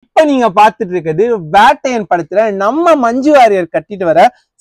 இப்ப நீங்க பாத்துட்டு இருக்கிறது வேட்டையன் படத்துல நம்ம மஞ்சு வாரியர் கட்டிட்டு வர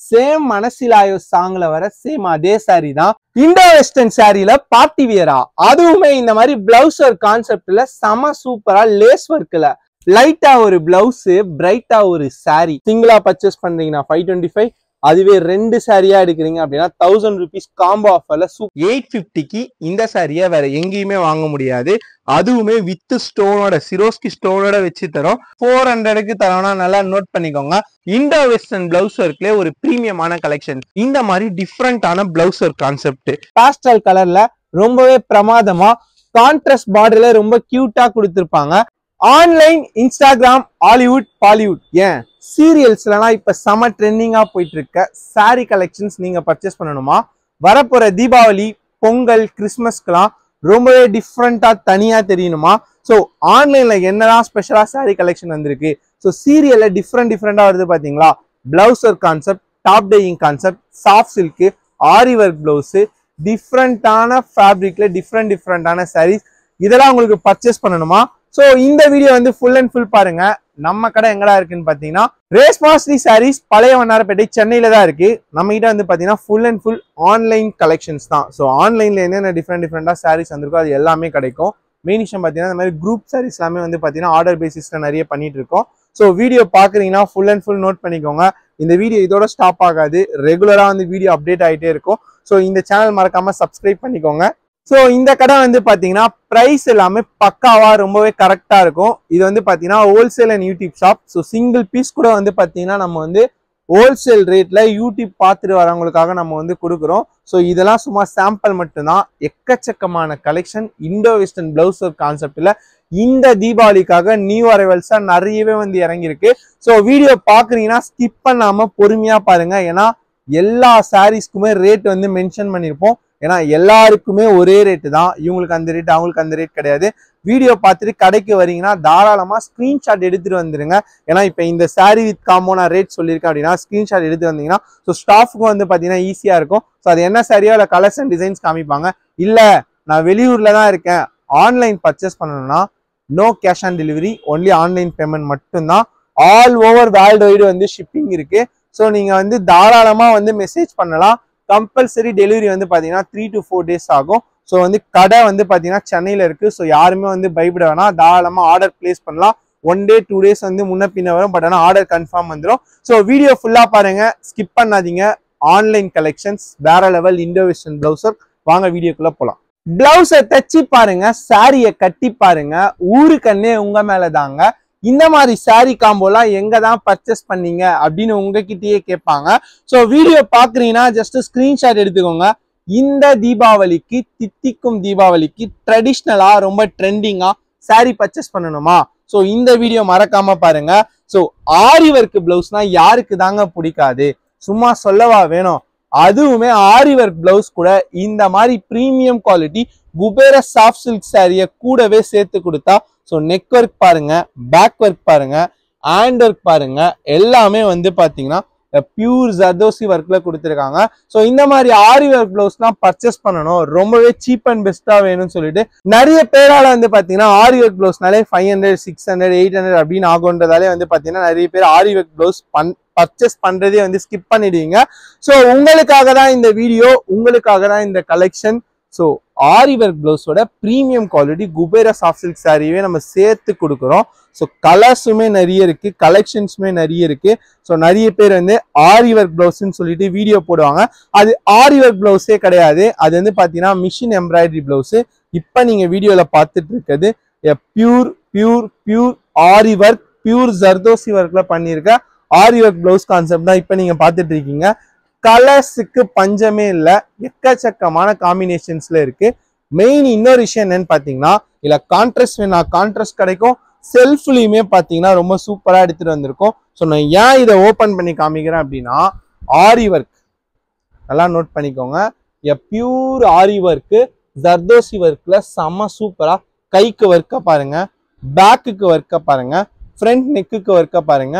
சேம் மனசிலாயோ சாங்ல வர சேம் அதே சாரி தான் இண்டோ வெஸ்டர்ன் சாரியில பார்ட்டி வியரா. அதுவுமே இந்த மாதிரி பிளவுஸ் ஒர்க் கான்செப்ட்ல செம சூப்பரா லேஸ் ஒர்க்ல லைட்டா ஒரு பிளவுஸ் பிரைட்டா ஒரு சாரி சிங்கிளா பர்ச்சேஸ் பண்றீங்கன்னா 525, அதுவே ரெண்டு சாரியா எடுக்கிறீங்க அப்படின்னா 1000 rupees காம்போ ஆஃபர்ல 850க்கு இந்த சாரியா வேற எங்கேயுமே வாங்க முடியாது. அதுவுமே வித் ஸ்டோனோட சிரோஸ்கி ஸ்டோனோட வச்சு தரோம். 400க்கு தரோம்னா நல்லா நோட் பண்ணிக்கோங்க. இண்டோ வெஸ்டர்ன் பிளவுஸ் ஒர்க்ல ஒரு பிரீமியமான கலெக்ஷன். இந்த மாதிரி டிஃப்ரெண்டான பிளவுஸ் ஒர்க் கான்செப்ட் பாஸ்டல் கலர்ல ரொம்பவே பிரமாதமா கான்ட்ராஸ்ட் பார்டர்ல ரொம்ப கியூட்டா கொடுத்திருப்பாங்க. ஆன்லைன், இன்ஸ்டாகிராம், ஹாலிவுட், பாலிவுட், ஏன் சீரியல்ஸ்லாம் இப்ப செம ட்ரெண்டிங்கா போயிட்டு இருக்க சாரி கலெக்ஷன்ஸ் நீங்க பர்ச்சேஸ் பண்ணணுமா? வரப்போற தீபாவளி, பொங்கல், கிறிஸ்மஸ்க்குலாம் ரொம்பவே டிஃப்ரெண்டா தனியா தெரியணுமா? ஸோ ஆன்லைன்ல என்னதான் ஸ்பெஷலா சாரி கலெக்ஷன் வந்திருக்கு. ஸோ சீரியல்ல டிஃப்ரெண்டா வருது பாத்தீங்களா? Blouse work concept, top dyeing concept, soft silk, aari work blouse, டிஃப்ரெண்டான ஃபேப்ரிக்ல டிஃப்ரெண்டான சாரீஸ் இதெல்லாம் உங்களுக்கு பர்ச்சேஸ் பண்ணணுமா? சோ இந்த வீடியோ வந்து ஃபுல் அண்ட் ஃபுல் பாருங்க. நம்ம கடை எங்கடா இருக்குன்னு பாத்தீங்கன்னா ரேஸ் மாஸ்லி சாரீஸ், பழைய வண்ணாரப்பேட்டை, சென்னையில தான் இருக்கு. நம்ம கிட்ட வந்து பாத்தீங்கன்னா full and full online collections தான். ஸோ ஆன்லைன்ல என்னென்ன டிஃப்ரெண்டா சாரீஸ் வந்திருக்கோ அது எல்லாமே கிடைக்கும். மெயின் விஷயம் பாத்தீங்கன்னா இந்த மாதிரி குரூப் சாரீஸ் எல்லாமே வந்து பாத்தீங்கன்னா ஆர்டர் பேசிஸ்ல நிறைய பண்ணிட்டு இருக்கோம். ஸோ வீடியோ பாக்குறீங்கன்னா ஃபுல் அண்ட் ஃபுல் நோட் பண்ணிக்கோங்க. இந்த வீடியோ இதோட ஸ்டாப் ஆகாது, ரெகுலரா வந்து வீடியோ அப்டேட் ஆகிட்டே இருக்கும். ஸோ இந்த சேனல் மறக்காம சப்ஸ்கிரைப் பண்ணிக்கோங்க. ஸோ இந்த கடை வந்து பாத்தீங்கன்னா பிரைஸ் எல்லாமே பக்காவா ரொம்பவே கரெக்டா இருக்கும். இது வந்து பாத்தீங்கன்னா wholesale and YouTube shop. So single piece கூட வந்து பாத்தீங்கன்னா நம்ம வந்து ஹோல்சேல் ரேட்ல யூடியூப் பார்த்துட்டு வரவங்களுக்காக நம்ம வந்து கொடுக்குறோம். ஸோ இதெல்லாம் சும்மா சாம்பிள் மட்டும்தான். எக்கச்சக்கமான collection Indo western blouse work கான்செப்ட்ல இந்த தீபாவளிக்காக நியூ அரைவல்ஸா நிறையவே வந்து இறங்கியிருக்கு. ஸோ வீடியோ பாக்குறீங்கன்னா ஸ்கிப் பண்ணாம பொறுமையா பாருங்க. ஏன்னா எல்லா சாரீஸ்க்குமே ரேட் வந்து மென்ஷன் பண்ணியிருப்போம். ஏன்னா எல்லாருக்குமே ஒரே ரேட்டு தான். இவங்களுக்கு அந்த ரேட், அவங்களுக்கு அந்த ரேட் கிடையாது. வீடியோ பார்த்துட்டு கடைக்கு வரீங்கன்னா தாராளமா ஸ்கிரீன்ஷாட் எடுத்துட்டு வந்துருங்க. ஏன்னா இப்ப இந்த சாரி வித் காம்போ நான் ரேட் சொல்லியிருக்கேன் அப்படின்னா ஸ்கிரீன்ஷாட் எடுத்து வந்தீங்கன்னா ஸோ ஸ்டாஃப்க்கும் வந்து பாத்தீங்கன்னா ஈஸியா இருக்கும். ஸோ அது என்ன சாரியோ இல்லை கலர்ஸ் அண்ட் டிசைன்ஸ் காமிப்பாங்க. இல்ல நான் வெளியூர்ல தான் இருக்கேன், ஆன்லைன் பர்ச்சேஸ் பண்ணணும்னா no cash on delivery, only online payment மட்டும்தான். ஆல் ஓவர் வேர்ல்டு வைடு வந்து ஷிப்பிங் இருக்கு. ஸோ நீங்க வந்து தாராளமா வந்து மெசேஜ் பண்ணலாம். கம்பல்சரி டெலிவரி வந்து பாத்தீங்கன்னா 3 to 4 days ஆகும். ஸோ வந்து கடை வந்து பாத்தீங்கன்னா சென்னையில இருக்கு. ஸோ யாருமே வந்து பயப்பட வேணாம், தாராளமா ஆர்டர் பிளேஸ் பண்ணலாம். 1 day 2 days வந்து முன்ன பின்ன வரும். பட் ஆனால் ஆர்டர் கன்ஃபார்ம் வந்துடும். ஸோ வீடியோ ஃபுல்லா பாருங்க, ஸ்கிப் பண்ணாதீங்க. ஆன்லைன் கலெக்ஷன்ஸ் வேற லெவல் இண்டோ வெஸ்டர்ன் பிளவுஸர். வாங்க வீடியோக்குள்ள போலாம். பிளவுஸை தச்சு பாருங்க, சாரியை கட்டி பாருங்க, ஊருக்கண்ணே உங்க மேலதாங்க. இந்த மாதிரி சாரி காம்போலாம் எங்க தான் பர்ச்சேஸ் பண்ணீங்க அப்படின்னு உங்ககிட்டயே கேட்பாங்க. ஸோ வீடியோ பாக்குறீங்கன்னா ஜஸ்ட் ஸ்கிரீன்ஷாட் எடுத்துக்கோங்க. இந்த தீபாவளிக்கு, தித்திக்கும் தீபாவளிக்கு ட்ரெடிஷ்னலா ரொம்ப ட்ரெண்டிங்கா சாரி பர்ச்சேஸ் பண்ணணுமா? ஸோ இந்த வீடியோ மறக்காம பாருங்க. ஸோ ஆரி ஒர்க் பிளவுஸ்னா யாருக்கு தாங்க பிடிக்காது? சும்மா சொல்லவா வேணும்? அதுவுமே ஆரி ஒர்க் பிளவுஸ் கூட இந்த மாதிரி premium quality Kubera soft silk சாரியை கூடவே சேர்த்து கொடுத்தா ஸோ நெக் ஒர்க் பாருங்க, பேக் ஒர்க் பாருங்க, ஹேண்ட் ஒர்க் பாருங்க, எல்லாமே வந்து பாத்தீங்கன்னா பியூர் ஜர்தோசி ஒர்க்ல கொடுத்துருக்காங்க. ஸோ இந்த மாதிரி ஆரி ஒர்க் பிளவுஸ்லாம் பர்ச்சேஸ் பண்ணணும், ரொம்பவே சீப் அண்ட் பெஸ்டா வேணும்னு சொல்லிட்டு நிறைய பேரால வந்து பாத்தீங்கன்னா ஆரி ஒர்க் பிளவுஸ்னாலே 500, 600, 800 அப்படின்னு ஆகுன்றதாலே வந்து பாத்தீங்கன்னா நிறைய பேர் ஆரி ஒர்க் பிளவுஸ் பர்ச்சேஸ் பண்றதே வந்து ஸ்கிப் பண்ணிடுவீங்க. ஸோ உங்களுக்காக தான் இந்த வீடியோ, உங்களுக்காக தான் இந்த கலெக்ஷன். ஸோ ஆரி ஒர்க் பிளவுஸோட premium quality Kubera soft silk சாரியே நம்ம சேர்த்து கொடுக்குறோம். ஸோ கலர்ஸுமே நிறைய இருக்கு, கலெக்ஷன்ஸுமே நிறைய இருக்கு. ஸோ நிறைய பேர் வந்து ஆரி ஒர்க் பிளவுஸ்ன்னு சொல்லிட்டு வீடியோ போடுவாங்க. அது ஆரி ஒர்க் பிளவுஸே கிடையாது, அது வந்து பாத்தீங்கன்னா மிஷின் எம்ப்ராய்டரி பிளவுஸ். இப்ப நீங்க வீடியோல பார்த்துட்டு இருக்கிறது பியூர் ஆரி ஒர்க், பியூர் ஜர்தோசி ஒர்க்ல பண்ணியிருக்க ஆரி ஒர்க் பிளவுஸ் கான்செப்ட் தான் இப்ப நீங்க பார்த்துட்டு இருக்கீங்க. கலர்ஸுக்கு பஞ்சமே இல்லை, எக்கச்சக்கமான காம்பினேஷன்ஸ்ல இருக்கு. மெயின் இன்னொரு விஷயம் என்னன்னு பாத்தீங்கன்னா இல்ல கான்ட்ராஸ்ட் வேணா கான்ட்ராஸ்ட் கிடைக்கும். செல்ஃப்லயுமே பாத்தீங்கன்னா ரொம்ப சூப்பரா எடுத்துட்டு வந்திருக்கும். ஸோ நான் ஏன் இதை ஓபன் பண்ணி காமிக்கிறேன் அப்படின்னா ஆரி ஒர்க் நல்லா நோட் பண்ணிக்கோங்க. பியூர் ஆரி ஒர்க் ஜர்தோசி ஒர்க்ல செம சூப்பரா கைக்கு ஒர்க்க பாருங்க, பேக்குக்கு ஒர்க்க பாருங்க, ஃப்ரண்ட் நெக்குக்கு ஒர்க்க பாருங்க.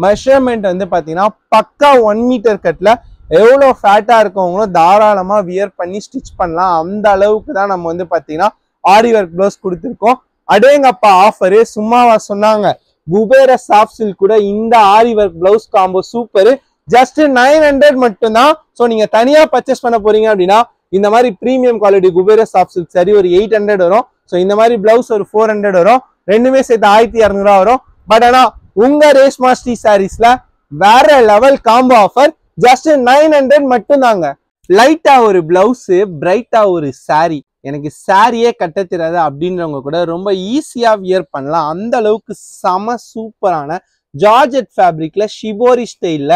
மெஷர்மெண்ட் வந்து பாத்தீங்கன்னா பக்கா 1 மீட்டர் கட்ல எவ்வளோ ஃபேட்டா இருக்கவங்களும் தாராளமா வியர் பண்ணி ஸ்டிச் பண்ணலாம். அந்த அளவுக்கு தான் நம்ம வந்து பாத்தீங்கன்னா ஆரி ஒர்க் பிளவுஸ் கொடுத்துருக்கோம். அடேங்கப்பா ஆஃபரு சும்மாவா சொன்னாங்க? குபேர சாஃப்ட் சில்க் கூட இந்த aari work blouse combo super. Just 900 மட்டும்தான். ஸோ நீங்க தனியா பர்ச்சேஸ் பண்ண போறீங்க அப்படின்னா இந்த மாதிரி premium quality Kubera soft silk சரி ஒரு 800 வரும். ஸோ இந்த மாதிரி பிளவுஸ் ஒரு 400 வரும். ரெண்டுமே சேர்த்து 1200 வரும். பட் ஆனா உங்க ரேஷ்மா ஸ்ரீ சாரீஸ்ல வேற லெவல் காம்போ ஆஃபர் ஜஸ்ட் 900 மட்டும் தாங்க. லைட்டா ஒரு பிளவுஸ், பிரைட்டா ஒரு சாரி, எனக்கு சாரியே கட்ட தெரியாது அப்படின்றவங்க கூட ரொம்ப ஈஸியா வியர் பண்ணலாம். அந்த அளவுக்கு செம சூப்பரான ஜார்ஜெட் ஃபேப்ரிக்ல ஷிபோரி ஸ்டைல்ல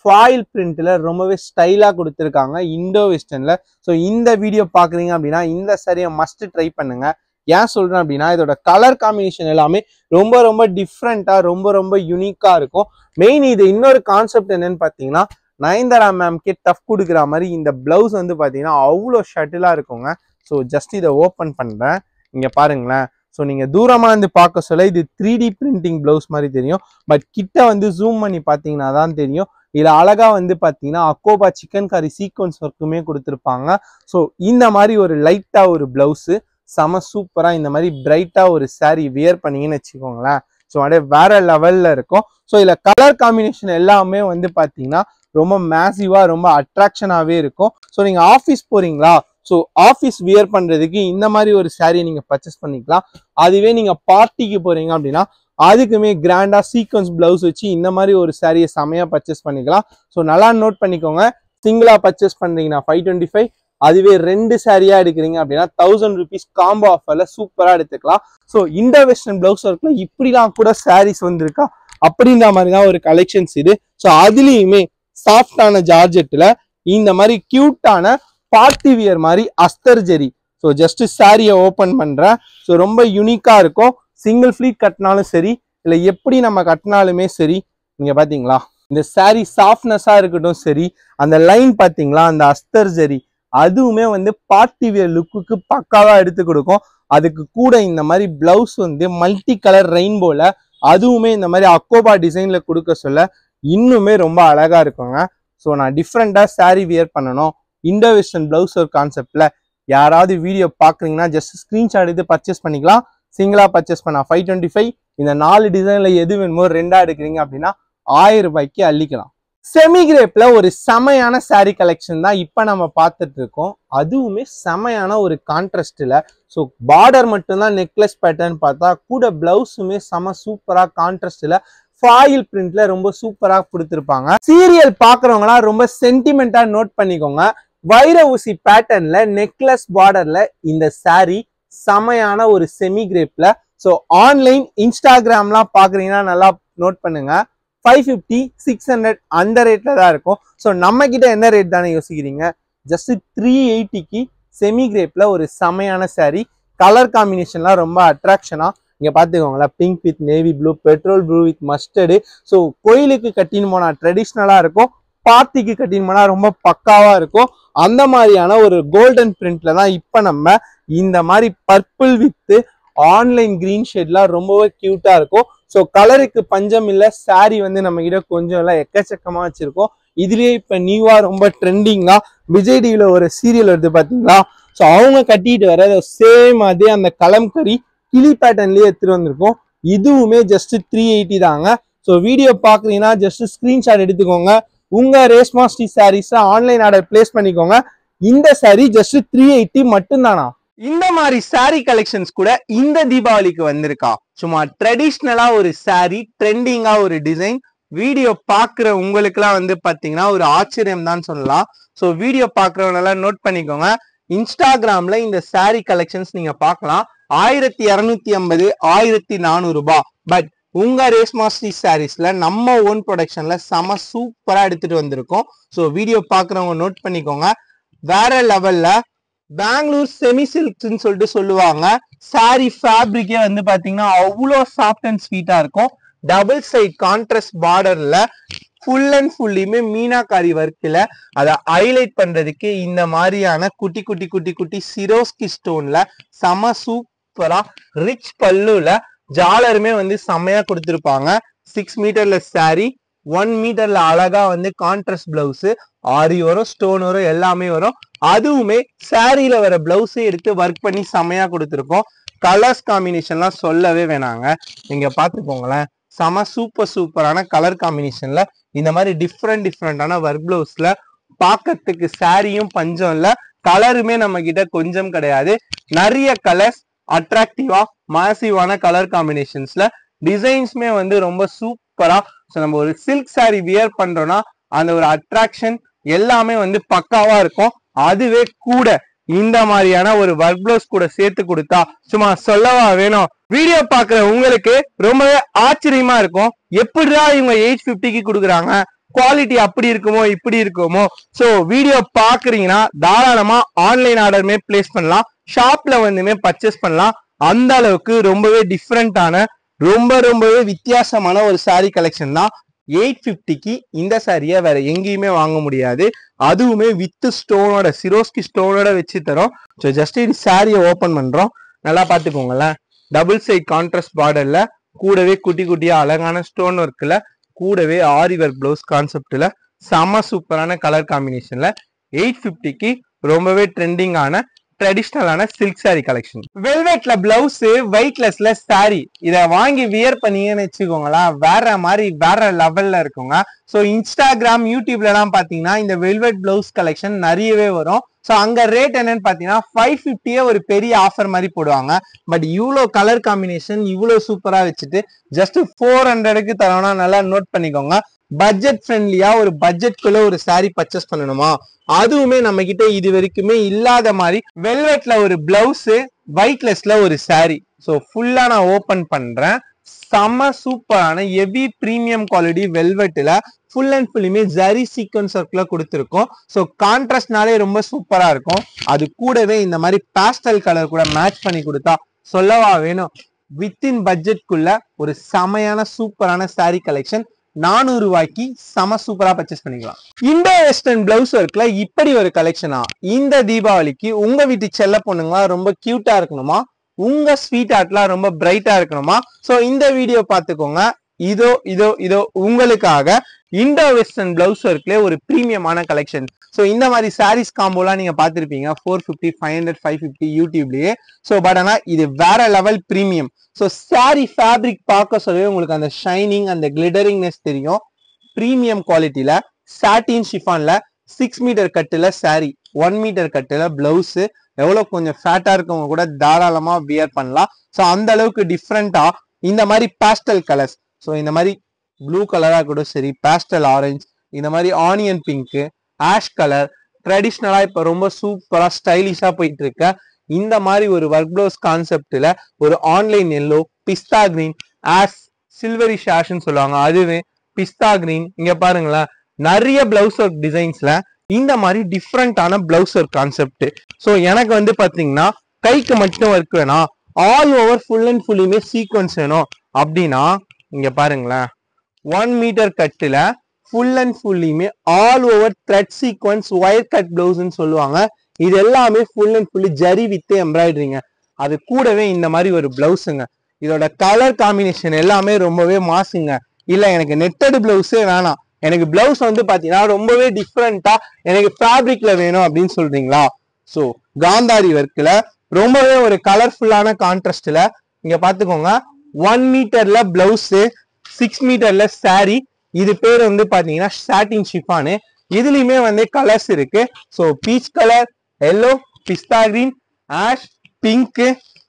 ஃபாயில் பிரிண்ட்ல ரொம்பவே ஸ்டைலா கொடுத்துருக்காங்க இண்டோ வெஸ்டர்ன்ல. ஸோ இந்த வீடியோ பாக்குறீங்க அப்படின்னா இந்த சாரியை மஸ்ட் ட்ரை பண்ணுங்க. ஏன் சொல்றேன் அப்படின்னா இதோட கலர் காம்பினேஷன் எல்லாமே ரொம்ப ரொம்ப டிஃப்ரெண்டா ரொம்ப ரொம்ப யூனிக்கா இருக்கும். மெயின் இது இன்னொரு கான்செப்ட் என்னன்னு பாத்தீங்கன்னா நயன்தாரா மேம்கே டஃப் கொடுக்குற மாதிரி இந்த பிளவுஸ் வந்து பாத்தீங்கன்னா அவ்வளோ ஷட்டிலா இருக்குங்க. ஸோ ஜஸ்ட் இதை ஓப்பன் பண்றேன், இங்க பாருங்களேன். ஸோ நீங்க தூரமா இருந்து பார்க்க சொல்ல இது 3D பிரிண்டிங் பிளவுஸ் மாதிரி தெரியும். பட் கிட்ட வந்து ஜூம் பண்ணி பாத்தீங்கன்னா தான் தெரியும். இதுல அழகா வந்து பாத்தீங்கன்னா அக்கோபா சிக்கன் கறி சீக்வன்ஸ் ஒர்க்குமே கொடுத்துருப்பாங்க. ஸோ இந்த மாதிரி ஒரு லைட்டா ஒரு பிளவுஸ் செம சூப்பரா இந்த மாதிரி பிரைட்டா ஒரு சாரி வியர் பண்ணீங்கன்னு வச்சுக்கோங்களேன். ஸோ அப்படியே வேற லெவல்ல இருக்கும். ஸோ இதுல கலர் காம்பினேஷன் எல்லாமே வந்து பாத்தீங்கன்னா ரொம்ப மேசிவா ரொம்ப அட்ராக்ஷனாவே இருக்கும். ஸோ நீங்க ஆஃபீஸ் போறீங்களா, ஸோ ஆஃபீஸ் வியர் பண்றதுக்கு இந்த மாதிரி ஒரு சாரியை நீங்க பர்ச்சேஸ் பண்ணிக்கலாம். அதுவே நீங்க பார்ட்டிக்கு போறீங்க அப்படின்னா அதுக்குமே கிராண்டா சீக்வன்ஸ் பிளவுஸ் வச்சு இந்த மாதிரி ஒரு சாரியை செமையா பர்ச்சேஸ் பண்ணிக்கலாம். ஸோ நல்லா நோட் பண்ணிக்கோங்க. சிங்கிளா பர்ச்சேஸ் பண்றீங்கன்னா 525, அதுவே 2 சாரியா எடுக்கிறீங்க அப்படின்னா 1000 rupees காம்போ ஆஃபர்ல சூப்பரா எடுத்துக்கலாம். ஸோ இண்டோ வெஸ்டர்ன் பிளவுஸ் ஒர்க்ல இப்படிலாம் கூட சாரீஸ் வந்துருக்கா அப்படின்ற மாதிரி தான் ஒரு கலெக்ஷன்ஸ் இது. ஸோ அதுலயுமே சாஃப்டான ஜார்ஜெட்ல இந்த மாதிரி கியூட்டான பார்ட்டி வியர் மாதிரி அஸ்தர் ஜெரி. ஸோ ஜஸ்ட் சாரியை ஓப்பன் பண்றேன். ஸோ ரொம்ப யூனிக்கா இருக்கும். சிங்கிள் ஃபிளீட் கட்டினாலும் சரி இல்லை எப்படி நம்ம கட்டினாலுமே சரி. நீங்க பாத்தீங்களா இந்த சாரி சாஃப்ட்னஸா இருக்கட்டும் சரி, அந்த லைன் பாத்தீங்களா அந்த அஸ்தர் ஜெரி அதுவுமே வந்து பார்ட்டி வியர் லுக்குக்கு பக்காவா எடுத்து கொடுக்கும். அதுக்கு கூட இந்த மாதிரி பிளவுஸ் வந்து மல்டி கலர் ரெயின்போல அதுவுமே இந்த மாதிரி அக்கோபா டிசைன்ல கொடுக்க சொல்ல இன்னுமே ரொம்ப அழகா இருக்குங்க. ஸோ நான் டிஃப்ரெண்டா சாரி வியர் பண்ணணும் இண்டோ வெஸ்டர்ன் பிளவுஸ் ஒரு கான்செப்ட்ல யாராவது வீடியோ பாக்குறீங்கன்னா ஜஸ்ட் ஸ்கிரீன்ஷாட் எடுத்து பர்ச்சேஸ் பண்ணிக்கலாம். சிங்கிளா பர்ச்சேஸ் பண்ணா 525, இந்த 4 டிசைன்ல எது வேணுமோ 2ஆ எடுக்கிறீங்க அப்படின்னா 1000 ரூபாய்க்கு அள்ளிக்கலாம். செமி கிரேப்ல ஒரு செமையான சாரி கலெக்ஷன் தான் இப்ப நம்ம பார்த்துட்டு இருக்கோம். அதுவுமே செமையான ஒரு கான்ட்ராஸ்ட்ல. ஸோ பார்டர் மட்டும்தான் நெக்லஸ் பேட்டர்ன் பார்த்தா கூட பிளவுஸுமே செம சூப்பரா கான்ட்ராஸ்ட்ல ஃபாயில் பிரிண்ட்ல ரொம்ப சூப்பரா கொடுத்துருப்பாங்க. சீரியல் பாக்குறவங்களா ரொம்ப சென்டிமெண்டா நோட் பண்ணிக்கோங்க. வைர ஊசி பேட்டர்ன்ல நெக்லஸ் பார்டர்ல இந்த சாரி செமையான ஒரு செமி கிரேப்ல. ஸோ ஆன்லைன் இன்ஸ்டாகிராம்லாம் பாக்குறீங்கன்னா நல்லா நோட் பண்ணுங்க. 550, 600 அந்த ரேட்ல தான் இருக்கும். ஸோ நம்ம கிட்ட என்ன ரேட் தானே யோசிக்கிறீங்க, ஜஸ்ட் 380க்கு செமி கிரேப்ல ஒரு செமையான சாரி. கலர் காம்பினேஷன்லாம் ரொம்ப அட்ராக்ஷனா இங்க பாத்துக்கோங்களேன். Pink with navy blue, petrol blue with mustard. So கோயிலுக்கு கட்டின்னு போனா ட்ரெடிஷ்னலா இருக்கும், பார்ட்டிக்கு கட்டின்னு போனா ரொம்ப பக்காவா இருக்கும். அந்த மாதிரியான ஒரு கோல்டன் பிரிண்ட்ல தான் இப்ப நம்ம இந்த மாதிரி பர்பிள் வித் ஆன்லைன் கிரீன் ஷேட்லாம் ரொம்பவே கியூட்டா இருக்கும். ஸோ கலருக்கு பஞ்சம் இல்ல. சாரி வந்து நம்ம கிட்ட கொஞ்சம் எல்லாம் எக்கச்சக்கமா வச்சிருக்கோம். இதுலயே இப்ப நியூவா ரொம்ப ட்ரெண்டிங்கா விஜய் டிவில ஒரு சீரியல் வருது பாத்தீங்களா. ஸோ அவங்க கட்டிட்டு வர சேம் அதே அந்த கலம்கரி கிளி பேட்டர்ன்லயே எடுத்துட்டு வந்திருக்கோம். இதுவுமே ஜஸ்ட் 380 தாங்க. ஸோ வீடியோ பாக்குறீங்கன்னா ஜஸ்ட் ஸ்கிரீன்ஷாட் எடுத்துக்கோங்க. உங்க Reshma Sri sarees online order place பண்ணிக்கோங்க. இந்த சாரி ஜஸ்ட் 380 மட்டும் தானா. இந்த மாதிரி சாரி கலெக்ஷன்ஸ் கூட இந்த தீபாவளிக்கு வந்திருக்கா. சும்மா ட்ரெடிஷ்னலா ஒரு சாரி, ட்ரெண்டிங்கா ஒரு டிசைன். வீடியோ பாக்குற உங்களுக்கு எல்லாம் வந்து பாத்தீங்கன்னா ஒரு ஆச்சரியம் தான் சொல்லலாம். ஸோ வீடியோ பாக்குறவங்க எல்லாம் நோட் பண்ணிக்கோங்க. இன்ஸ்டாகிராம்ல இந்த சாரி கலெக்ஷன்ஸ் நீங்க பார்க்கலாம். 1250, 1400 ரூபாய். பட் உங்க ரேஷ்மா ஸ்ரீ சாரீஸ்ல நம்ம ஓன் ப்ரொடக்ஷன்ல செம சூப்பரா எடுத்துட்டு வந்திருக்கோம். ஸோ வீடியோ பாக்குறவங்க நோட் பண்ணிக்கோங்க. வேற லெவல்ல பெங்களூர் செமி சில்க்ஸ்ன்னு சொல்லிட்டு சொல்லுவாங்க. சாரி ஃபேப்ரிக்கே வந்து பாத்தீங்கன்னா அவ்வளோ சாஃப்ட் அண்ட் ஸ்வீட்டா இருக்கும். டபுள் சைட் கான்ட்ராஸ்ட் பார்டர்ல ஃபுல் அண்ட் ஃபுல்லியுமே மீனாக்காரி ஒர்க்ல அதை ஹைலைட் பண்றதுக்கு இந்த மாதிரியான குட்டி குட்டி குட்டி குட்டி சிரோஸ்கி ஸ்டோன்ல செம சூப்பரா ரிச் பல்லுல ஜாலருமே வந்து செமையா கொடுத்துருப்பாங்க. 6 மீட்டர்ல சாரி, 1 மீட்டர்ல அழகா வந்து கான்ட்ராஸ்ட் பிளவுஸ், ஆரி வரும், ஸ்டோன் வரும், எல்லாமே வரும். அதுவுமே சாரியில வர பிளவுஸே எடுத்து ஒர்க் பண்ணி செமையா கொடுத்துருக்கோம். கலர்ஸ் காம்பினேஷன்லாம் சொல்லவே வேணாங்க. நீங்க பாத்துக்கோங்களேன். செம சூப்பரான கலர் காம்பினேஷன்ல இந்த மாதிரி டிஃப்ரெண்டான ஒர்க் பிளவுஸ்ல பார்க்கறதுக்கு சாரியும் பஞ்சம் இல்ல, கலருமே நம்ம கிட்ட கொஞ்சம் கிடையாது. நிறைய கலர்ஸ், அட்ராக்டிவா மாசிவான கலர் காம்பினேஷன்ஸ்ல டிசைன்ஸ்மே வந்து ரொம்ப சூப்பரா. ஸோ நம்ம ஒரு சில்க் சாரி வியர் பண்றோம்னா அந்த ஒரு அட்ராக்ஷன் எல்லாமே வந்து பக்காவா இருக்கும். அதுவே கூட இந்த மாதிரியான ஒரு ஒர்க் பிளவுஸ் கூட சேர்த்து கொடுத்தா சும்மா சொல்லவா வேணும். வீடியோ பாக்குற உங்களுக்கு ரொம்பவே ஆச்சரியமா இருக்கும், எப்படிதான் இவங்க 850க்கு கொடுக்குறாங்க, குவாலிட்டி அப்படி இருக்குமோ இப்படி இருக்குமோ. சோ வீடியோ பாக்குறீங்கன்னா தாராளமா ஆன்லைன் ஆர்டருமே பிளேஸ் பண்ணலாம், ஷாப்ல வந்துமே பர்ச்சேஸ் பண்ணலாம். அந்த அளவுக்கு ரொம்பவே டிஃப்ரெண்டான ரொம்பவே வித்தியாசமான ஒரு சாரி கலெக்ஷன் தான். 850க்கு இந்த சாரியை வேற எங்கேயுமே வாங்க முடியாது, அதுவுமே வித் ஸ்டோனோட, சிரோஸ்கி ஸ்டோனோட வச்சு தரோம். ஸோ ஜஸ்ட் இது சாரியை ஓபன் பண்றோம், நல்லா பாத்துக்கோங்களேன். டபுள் சைட் கான்ட்ராஸ்ட் பார்டர்ல கூடவே குட்டியா அழகான ஸ்டோன் ஒர்க்ல கூடவே ஆரி ஒர்க் பிளவுஸ் கான்செப்ட்ல செம சூப்பரான கலர் காம்பினேஷன்ல 850க்கு ரொம்பவே ட்ரெண்டிங்கான ட்ரெடிஷ்னலான சில்க் சாரி கலெக்ஷன். வெல்வெட்ல பிளவுஸ், வெயிட்லெஸ்ல சாரி, இதை வாங்கி வியர் பண்ணீங்கன்னு வச்சுக்கோங்களா வேற மாதிரி வேற லெவல்ல இருக்குங்க. ஸோ இன்ஸ்டாகிராம் யூடியூப்ல எல்லாம் பாத்தீங்கன்னா இந்த வெல்வெட் பிளவுஸ் கலெக்ஷன் நிறையவே வரும். ஸோ அங்க ரேட் என்னன்னு பாத்தீங்கன்னா 550 ஒரு பெரிய ஆஃபர் மாதிரி போடுவாங்க. பட் இவ்வளோ கலர் காம்பினேஷன் இவ்வளோ சூப்பரா வச்சுட்டு ஜஸ்ட் 400க்கு தரோம்னா நல்லா நோட் பண்ணிக்கோங்க. பட்ஜெட் ஃப்ரெண்ட்லியா ஒரு பட்ஜெட்குள்ள ஒரு சாரி பர்ச்சேஸ் பண்ணணுமா, அதுவுமே நம்ம கிட்ட இது வரைக்குமே இல்லாத மாதிரி வெல்வெட்ல ஒரு பிளவுஸ், வெயிட்லெஸ்ல ஒரு சாரி. ஸோ ஃபுல்லா நான் ஓபன் பண்றேன். செம சூப்பரான ஹெவி பிரீமியம் குவாலிட்டி வெல்வெட்ல ஃபுல் அண்ட் ஃபுல்லுமே ஜரி சீக்வன்ஸ் ஒர்க்ல கொடுத்துருக்கோம். ஸோ கான்ட்ராஸ்ட்னாலே ரொம்ப சூப்பரா இருக்கும். அது கூடவே இந்த மாதிரி பாஸ்டல் கலர் கூட மேட்ச் பண்ணி கொடுத்தா சொல்லவா வேணும். வித்தின் பட்ஜெட்குள்ள ஒரு செமையான சூப்பரான சாரி கலெக்ஷன் 400 ரூபாய்க்கு செம சூப்பரா பர்ச்சேஸ் பண்ணிக்கலாம். இண்டோ வெஸ்டர்ன் பிளவுஸ் ஒர்க்ல இப்படி ஒரு கலெக்ஷனா இந்த தீபாவளிக்கு உங்க வீட்டு செல்ல பொண்ணுங்களா ரொம்ப கியூட்டா இருக்கணுமா, உங்க ஸ்வீட் ஆர்ட்லாம் ரொம்ப பிரைட்டா இருக்கணுமா, சோ இந்த வீடியோ பாத்துக்கோங்க. இதோ உங்களுக்காக இண்டோ வெஸ்டர்ன் பிளவுஸ் ஒர்க்ல ஒரு பிரீமியமான கலெக்ஷன். சோ இந்த மாதிரி சாரீஸ் காம்போலாம் நீங்க பாத்திருப்பீங்க 450, 500, 550 யூடியூப்லயே. சோ பட் ஆனா இது வேற level premium. So sorry fabric பார்க்க சொல்லவே உங்களுக்கு அந்த ஷைனிங், அந்த கிளிட்டரிங்னஸ் தெரியும். பிரீமியம் குவாலிட்டியில சாட்டின் ஷிஃபான்ல 6 மீட்டர் கட்டுல சாரி, 1 மீட்டர் கட்டுல பிளவுஸ். எவ்வளவு கொஞ்சம் ஃபேட்டா இருக்கவங்க கூட தாராளமா வியர் பண்ணலாம். ஸோ அந்த அளவுக்கு டிஃப்ரெண்டா இந்த மாதிரி பாஸ்டல் கலர்ஸ், ஸோ இந்த மாதிரி ப்ளூ கலரா கூட சரி, பாஸ்டல் ஆரஞ்சு, இந்த மாதிரி ஆனியன் பிங்க், ஆஷ் கலர், ட்ரெடிஷ்னலா இப்ப ரொம்ப சூப்பரா ஸ்டைலிஷா போயிட்டு இருக்க இந்த மாதிரி ஒரு ஒர்க் பிளவுஸ் கான்செப்ட்ல ஒரு ஆன்லைன் எல்லோ, பிஸ்தா கிரீன், ஆஷ் சில்வரி ஷாஷ்ன்னு சொல்லுவாங்க, அதுவே பிஸ்தா கிரீன். இங்க பாருங்களேன், நிறைய பிளவுஸ் ஒர்க் டிசைன்ஸ்ல இந்த மாதிரி டிஃப்ரெண்டான பிளவுஸ் ஒர்க் கான்செப்ட். ஸோ எனக்கு வந்து பாத்தீங்கன்னா கைக்கு மட்டும் ஒர்க் வேணாம், ஆல் ஓவர் ஃபுல் அண்ட் ஃபுல்லுமே சீக்வன்ஸ் வேணும் அப்படின்னா இங்க பாருங்களேன், 1 மீட்டர் கட்டுல ஃபுல் அண்ட் ஃபுல்லுமே all over thread sequins wire cut பிளவுஸ்ன்னு சொல்லுவாங்க. இது எல்லாமே full and fully zari with எம்ப்ராய்டரிங்க. அது கூடவே இந்த மாதிரி ஒரு பிளவுஸுங்க. இதோட கலர் காம்பினேஷன் எல்லாமே ரொம்பவே மாசுங்க. இல்ல எனக்கு நெட்டட் பிளவுஸே வேணாம், எனக்கு பிளவுஸ் வந்து பாத்தீங்கன்னா ரொம்பவே டிஃப்ரெண்டா எனக்கு ஃபேப்ரிக்ல வேணும் அப்படின்னு சொல்றீங்களா, ஸோ காந்தாரி ஒர்க்ல ரொம்பவே ஒரு கலர்ஃபுல்லான கான்ட்ராஸ்ட்ல இங்க பாத்துக்கோங்க. 1 மீட்டர்ல பிளவுஸ், 6 மீட்டர்ல சாரி. இது பேர் வந்து பாத்தீங்கன்னா சாட்டின் ஷிஃபானு. இதுலயுமே வந்து கலர்ஸ் இருக்கு. ஸோ பீச் கலர், எல்லோ, பிஸ்தா கிரீன், ஆஷ், பிங்க்,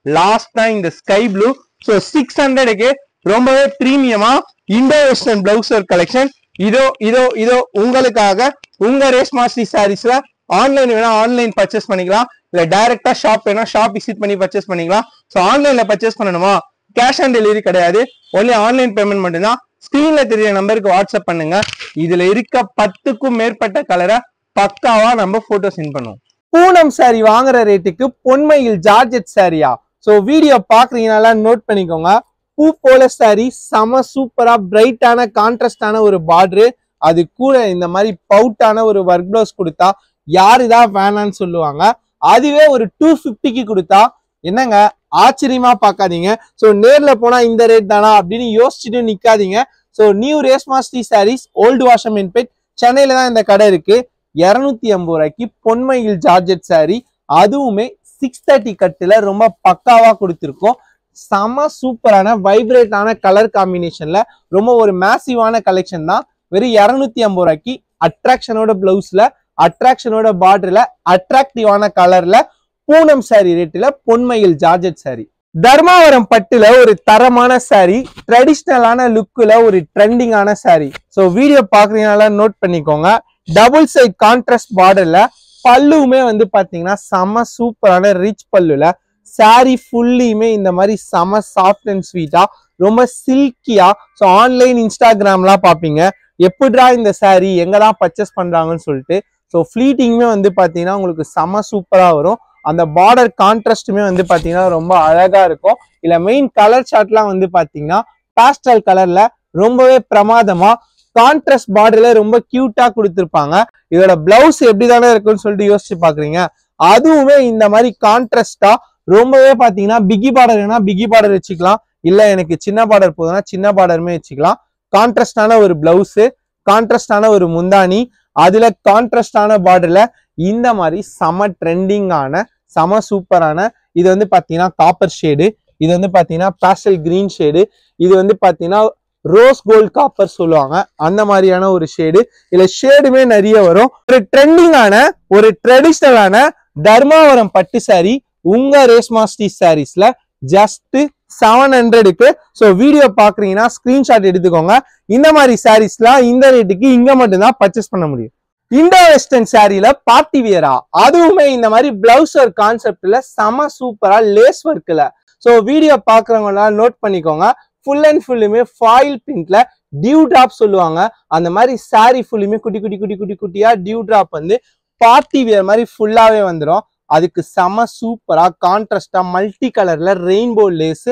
லாஸ்டா இந்த ஸ்கை ப்ளூ. ஸோ 600க்கு ரொம்பவே பிரீமியமா இண்டோ வெஸ்டர்ன் பிளவுஸ் ஒரு கலெக்ஷன். இதோ உங்களுக்காக உங்க ரேஷ்மா ஸ்ரீ சாரீஸ்ல. ஆன்லைன் வேணா ஆன்லைன் பர்ச்சேஸ் பண்ணிக்கலாம், இல்ல டைரக்டா ஷாப் வேணா ஷாப் விசிட் பண்ணி பர்ச்சேஸ் பண்ணிக்கலாம். ஸோ ஆன்லைன்ல பர்ச்சேஸ் பண்ணணுமா, கேஷ் ஆன் டெலிவரி கிடையாது, ஒன்லி ஆன்லைன் பேமெண்ட் மட்டும்தான். ஸ்கிரீன்ல தெரிய நம்பருக்கு வாட்ஸ்அப் பண்ணுங்க. இதுல இருக்க 10க்கும் மேற்பட்ட கலரை பக்காவா நம்ம போட்டோ சென்ட் பண்ணுவோம். பூனம் சாரி வாங்குற ரேட்டுக்கு பொன்மையில் ஜார்ஜெட் சாரியா? ஸோ வீடியோ பாக்குறீங்கனால நோட் பண்ணிக்கோங்க. பூ போல சாரி, செம சூப்பரா பிரைட்டான கான்ட்ராஸ்டான ஒரு பார்டரு, அது கூட இந்த மாதிரி பவுட்டான ஒரு ஒர்க் பிளவுஸ் கொடுத்தா யாருதான் வேணான்னு சொல்லுவாங்க. அதுவே ஒரு 250க்கு கொடுத்தா என்னங்க ஆச்சரியமா பார்க்காதீங்க. ஸோ நேர்ல போனா இந்த ரேட் தானா அப்படின்னு யோசிச்சுட்டு நிக்காதீங்க. So new Reshma Sri sarees, old Washermanpet, சென்னையில தான் இந்த கடை இருக்கு. 250 ரூபாய்க்கு பொன்மையில் ஜார்ஜெட் சாரி, அதுவுமே 630 கட்டுல ரொம்ப பக்காவா கொடுத்துருக்கோம். செம சூப்பரான வைப்ரேட்டான கலர் காம்பினேஷன்ல ரொம்ப ஒரு மேசிவான கலெக்ஷன் தான். வெறும் 250 ரூபாய்க்கு அட்ராக்ஷனோட பிளவுஸ்ல, அட்ராக்ஷனோட பார்டர்ல, அட்ராக்டிவான கலர்ல பூனம் சாரி ரேட்ல பொன்மையில் ஜார்ஜெட் சாரி. தர்மாவரம் பட்டுல ஒரு தரமான சாரி, ட்ரெடிஷ்னலான லுக்ல ஒரு ட்ரெண்டிங்கான சாரி. ஸோ வீடியோ பாக்குறீங்கனால நோட் பண்ணிக்கோங்க. டபுள் சைட் கான்ட்ராஸ்ட் பார்டர்ல பல்லுமே வந்து பாத்தீங்கன்னா செம சூப்பரான ரிச் பல்லுல சாரி ஃபுல்லியுமே இந்த மாதிரி செம சாஃப்ட் அண்ட் ஸ்வீட்டா ரொம்ப சில்கியா. ஸோ ஆன்லைன் இன்ஸ்டாகிராம்லாம் பார்ப்பீங்க, எப்படிடா இந்த சாரி எங்கதான் பர்ச்சேஸ் பண்றாங்கன்னு சொல்லிட்டு. ஸோ ஃபிளீட்டிங்குமே வந்து பாத்தீங்கன்னா உங்களுக்கு செம சூப்பரா வரும். அந்த பார்டர் கான்ட்ராஸ்ட்டுமே வந்து பாத்தீங்கன்னா ரொம்ப அழகா இருக்கும். இல்ல மெயின் கலர் சார்ட்லாம் வந்து பாத்தீங்கன்னா பாஸ்டல் கலர்ல ரொம்பவே பிரமாதமா கான்ட்ராஸ்ட் பார்டர்ல ரொம்ப கியூட்டா கொடுத்துருப்பாங்க. இதோட பிளவுஸ் எப்படிதானே இருக்குன்னு சொல்லிட்டு யோசிச்சு பாக்குறீங்க. அதுவுமே இந்த மாதிரி கான்ட்ராஸ்டா ரொம்பவே பாத்தீங்கன்னா பிகி பார்டர் வேணா பிகி பார்டர் வச்சுக்கலாம், இல்ல எனக்கு சின்ன பார்டர் போதுன்னா சின்ன பார்டருமே வச்சுக்கலாம். கான்ட்ராஸ்டான ஒரு பிளவுஸ், கான்ட்ராஸ்டான ஒரு முந்தானி, அதுல கான்ட்ராஸ்டான பார்டர்ல இந்த மாதிரி செம ட்ரெண்டிங்கான செம சூப்பரான இது வந்து பாத்தீங்கன்னா காப்பர் ஷேடு, இது வந்து பாத்தீங்கன்னா பாஸ்டல் கிரீன் ஷேடு, இது வந்து பாத்தீங்கன்னா ரோஸ் கோல்ட் காப்பர் சொல்லுவாங்க, அந்த மாதிரியான ஒரு ஷேடு. இதுல ஷேடுமே நிறைய வரும். ஒரு ட்ரெண்டிங்கான ஒரு ட்ரெடிஷ்னலான தர்மாவரம் பட்டு சாரி உங்க ரேஸ்மாஸ்டி சாரீஸ்ல ஜஸ்ட் 700க்கு. ஸோ வீடியோ பாக்குறீங்கன்னா ஸ்கிரீன்ஷாட் எடுத்துக்கோங்க. இந்த மாதிரி சாரீஸ்லாம் இந்த ரேட்டுக்கு இங்க மட்டும்தான் பர்ச்சேஸ் பண்ண முடியும். இண்டோ வெஸ்டர்ன் சாரியில பார்ட்டி வியரா, அதுவுமே இந்த மாதிரி பிளவுஸ் ஒர்க் கான்செப்ட்ல செம சூப்பரா லேஸ் ஒர்க்ல. ஸோ வீடியோ பாக்குறவங்க நோட் பண்ணிக்கோங்க. ஃபுல் அண்ட் ஃபுல்லுமே ஃபாயில் பிரிண்ட்ல டியூ டிராப் சொல்லுவாங்க, அந்த மாதிரி சாரி ஃபுல்லுமே குட்டி குட்டி குட்டி குட்டி குட்டியா டியூ டிராப் வந்து பார்ட்டி வியர் மாதிரி ஃபுல்லாவே வந்துடும். அதுக்கு செம சூப்பரா கான்ட்ராஸ்டா மல்டி கலர்ல ரெயின்போ லேஸ்,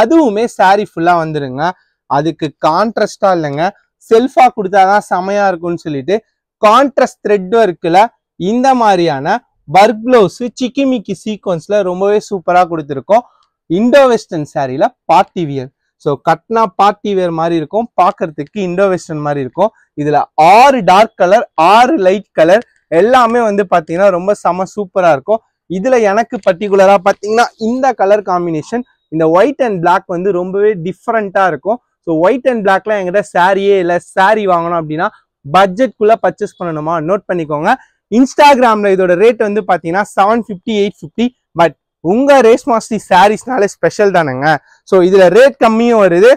அதுவுமே சாரி ஃபுல்லா வந்துருங்க. அதுக்கு கான்ட்ராஸ்டா இல்லைங்க, செல்ஃபா கொடுத்தாதான் செமையா இருக்கும்னு சொல்லிட்டு கான்ட்ராஸ்ட் த்ரெட் ஒர்க்ல இந்த மாதிரியான ஒர்க் பிளவுஸ் சிக்கிமிக்கி சீக்வன்ஸ்ல ரொம்பவே சூப்பரா கொடுத்துருக்கோம். இண்டோ வெஸ்டர்ன் சாரியில பார்ட்டி வியர். ஸோ கட்னா பார்ட்டி வேர் மாதிரி இருக்கும், பார்க்கறதுக்கு இண்டோ வெஸ்டர்ன் மாதிரி இருக்கும். இதுல 6 டார்க் கலர் 6 லைட் கலர் எல்லாமே வந்து பாத்தீங்கன்னா ரொம்ப செம சூப்பரா இருக்கும். இதுல எனக்கு பர்டிகுலரா பாத்தீங்கன்னா இந்த கலர் காம்பினேஷன், இந்த ஒயிட் அண்ட் பிளாக் வந்து ரொம்பவே டிஃப்ரெண்டா இருக்கும். ஸோ ஒயிட் அண்ட் பிளாக்ல என்கிட்ட சாரியே இல்லை, சாரி வாங்கணும் அப்படின்னா பட்ஜெட்குள்ள பர்ச்சேஸ் பண்ணணுமா நோட் பண்ணிக்கோங்க. இன்ஸ்டாகிராம்ல இதோட ரேட் வந்து பாத்தீங்கன்னா 750 850. பட் உங்க ரேஸ்மாஸ்டி சாரீஸ்னாலே ஸ்பெஷல் தானேங்க. ஸோ இதுல ரேட் கம்மியும் வருது,